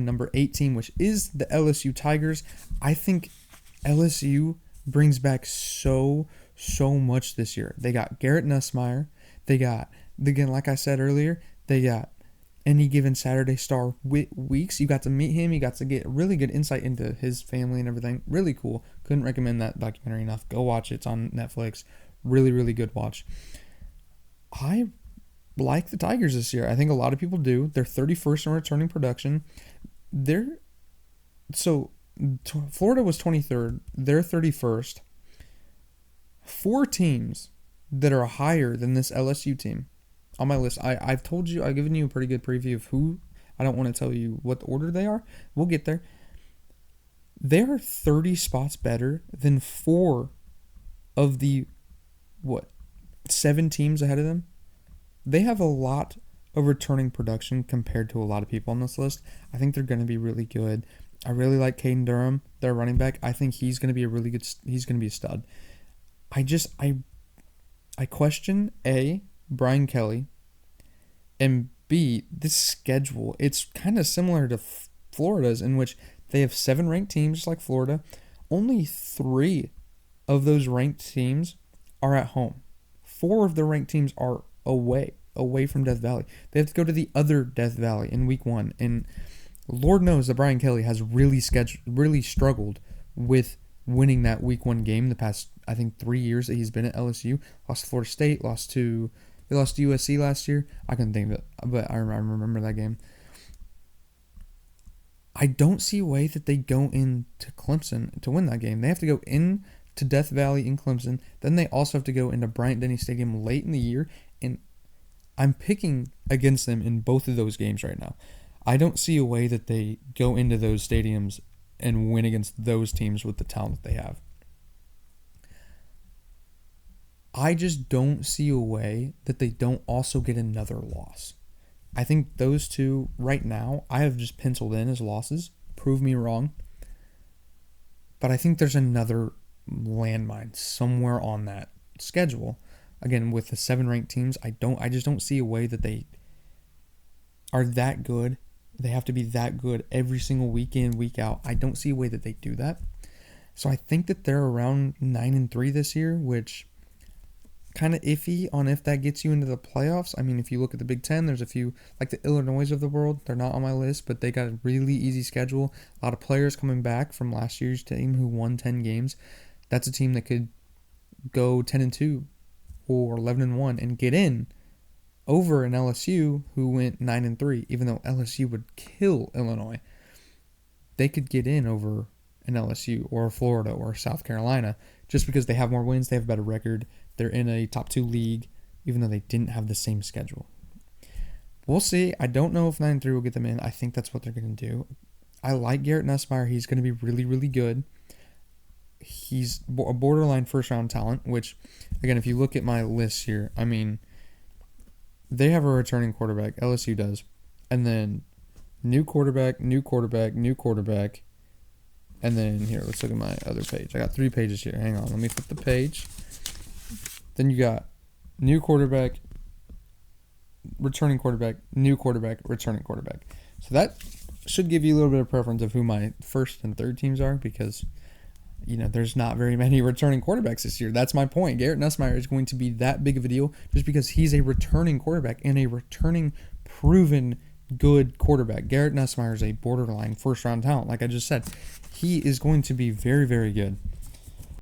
number 8 team, which is the LSU Tigers. I think LSU brings back so much this year. They got Garrett Nussmeier. They got, again, like I said earlier, they got Any Given Saturday Star Weeks. You got to meet him. You got to get really good insight into his family and everything. Really cool. Couldn't recommend that documentary enough. Go watch it. It's on Netflix. Really, really good watch. I like the Tigers this year. I think a lot of people do. They're 31st in returning production. Florida was 23rd. They're 31st. 4 teams that are higher than this LSU team on my list. I've told you, I've given you a pretty good preview of who. I don't want to tell you what the order they are. We'll get there. They're 30 spots better than 4 of the, 7 teams ahead of them. They have a lot of returning production compared to a lot of people on this list. I think they're going to be really good. I really like Caden Durham, their running back. I think he's going to be he's going to be a stud. I question A, Brian Kelley, and B, this schedule. It's kind of similar to Florida's, in which they have 7 ranked teams, just like Florida. Only 3 of those ranked teams are at home. 4 of the ranked teams are away from Death Valley. They have to go to the other Death Valley in week 1, and Lord knows that Brian Kelley has really struggled with winning that week 1 game the past, I think, 3 years that he's been at LSU. Lost to Florida State, they lost to USC last year. I couldn't think of it, but I remember that game. I don't see a way that they go into Clemson to win that game. They have to go in to Death Valley in Clemson. Then they also have to go into Bryant-Denny Stadium late in the year, and I'm picking against them in both of those games right now. I don't see a way that they go into those stadiums and win against those teams with the talent that they have. I just don't see a way that they don't also get another loss. I think those two right now, I have just penciled in as losses. Prove me wrong. But I think there's another landmine somewhere on that schedule. Again, with the 7 ranked teams, I just don't see a way that they are that good. They have to be that good every single week in, week out. I don't see a way that they do that. So I think that they're around 9-3 this year, which kind of iffy on if that gets you into the playoffs. I mean, if you look at the Big Ten, there's a few, like the Illinois of the world. They're not on my list, but they got a really easy schedule. A lot of players coming back from last year's team who won 10 games. That's a team that could go 10-2 or 11-1 and get in over an LSU who went 9-3, even though LSU would kill Illinois. They could get in over an LSU or Florida or South Carolina just because they have more wins, they have a better record, they're in a top 2 league, even though they didn't have the same schedule. We'll see. I don't know if 9-3 will get them in. I think that's what they're going to do. I like Garrett Nussmeier. He's going to be really, really good. He's a borderline first-round talent, which, again, if you look at my list here, I mean, they have a returning quarterback. LSU does. And then new quarterback. And then, here, let's look at my other page. I got 3 pages here. Hang on. Let me flip the page. Then you got new quarterback, returning quarterback, new quarterback, returning quarterback. So that should give you a little bit of preference of who my first and third teams are because, there's not very many returning quarterbacks this year. That's my point. Garrett Nussmeier is going to be that big of a deal just because he's a returning quarterback and a returning proven good quarterback. Garrett Nussmeier is a borderline first-round talent. Like I just said, he is going to be very, very good.